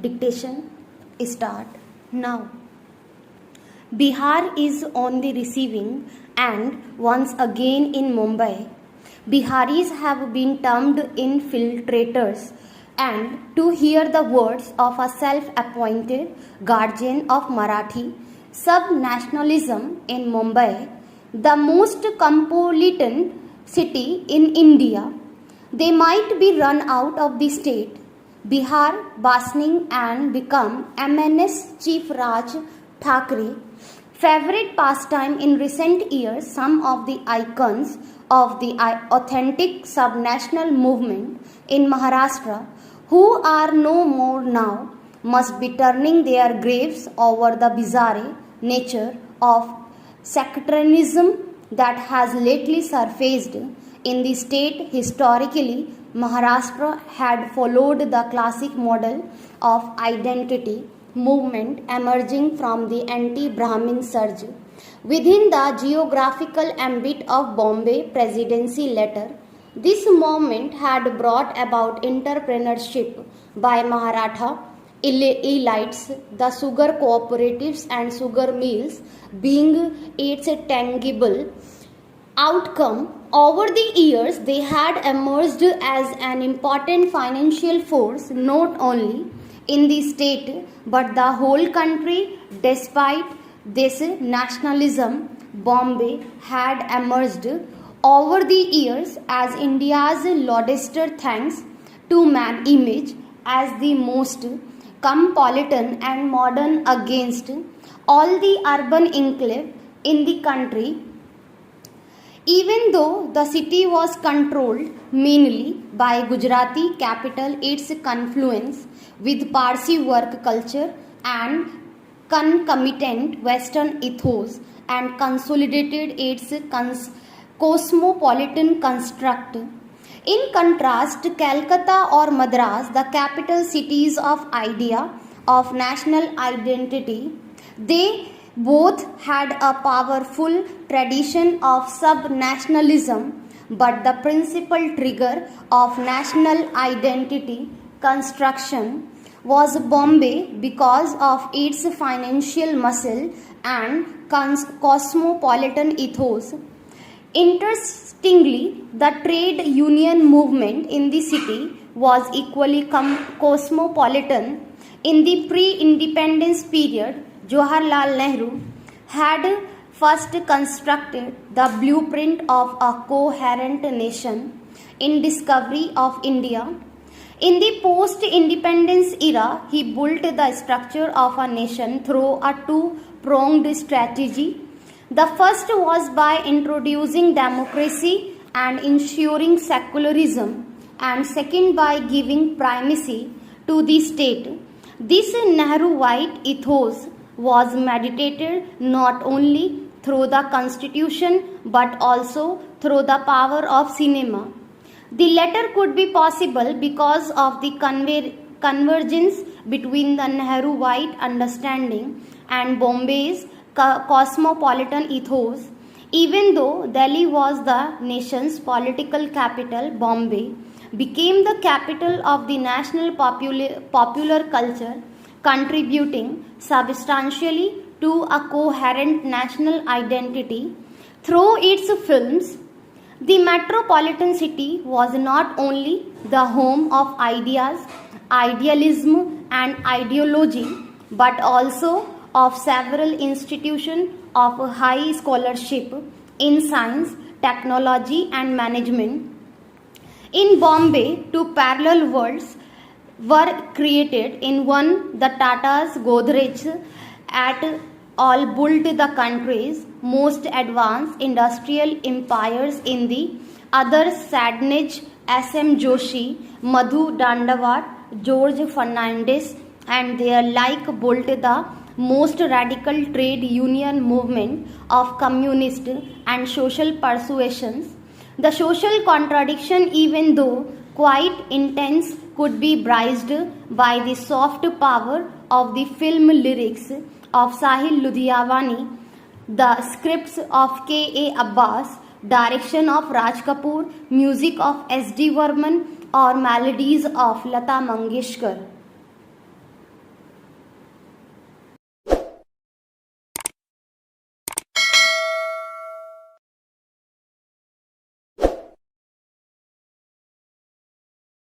Dictation start now. Bihar is on the receiving end once again in Mumbai. Biharis have been termed infiltrators, and to hear the words of a self-appointed guardian of Marathi sub-nationalism in Mumbai, the most cosmopolitan city in India, they might be run out of the state. Bihar basking and become MNS Chief Raj Thackeray favorite pastime in recent years. Some of the icons of the authentic subnational movement in Maharashtra, who are no more now, must be turning their graves over the bizarre nature of sectarianism that has lately surfaced in the state. Historically, Maharashtra had followed the classic model of identity movement emerging from the anti-Brahmin surge within the geographical ambit of Bombay Presidency later. This movement had brought about entrepreneurship by Maratha elites, the sugar cooperatives and sugar mills being its tangible outcome. Over the years, they had emerged as an important financial force not only in the state but the whole country. Despite this nationalism, Bombay had emerged over the years as India's lodestar thanks to man image as the most cosmopolitan and modern against all the urban enclave in the country. Even though the city was controlled mainly by Gujarati capital, its confluence with Parsi work culture and concomitant Western ethos and consolidated its cosmopolitan construct. In contrast, Calcutta or Madras, the capital cities of idea of national identity, they both had a powerful tradition of sub-nationalism, but the principal trigger of national identity construction was Bombay because of its financial muscle and cosmopolitan ethos. Interestingly, the trade union movement in the city was equally cosmopolitan. In the pre-independence period, Jawaharlal Nehru had first constructed the blueprint of a coherent nation in discovery of India. In the post-independence era, he built the structure of a nation through a two-pronged strategy. The first was by introducing democracy and ensuring secularism, and second by giving primacy to the state. This Nehruite ethos was meditated not only through the constitution but also through the power of cinema. The latter could be possible because of the convergence between the Nehruite understanding and Bombay's cosmopolitan ethos. Even though Delhi was the nation's political capital, Bombay became the capital of the national popular culture, contributing substantially to a coherent national identity through its films. The metropolitan city was not only the home of ideas, idealism, and ideology, but also of several institutions of high scholarship in science, technology, and management. In Bombay, two parallel worlds were created. In one, the Tatas, Godrej at all built the country's most advanced industrial empires. In the other, Sadnij, S.M. Joshi, Madhu Dandavat, George Fernandez and their like built the most radical trade union movement of communist and social persuasions. The social contradiction, even though quite intense, could be bridged by the soft power of the film lyrics of Sahil Ludhianvi, the scripts of K.A. Abbas, direction of Raj Kapoor, music of S.D. Varman, or melodies of Lata Mangeshkar.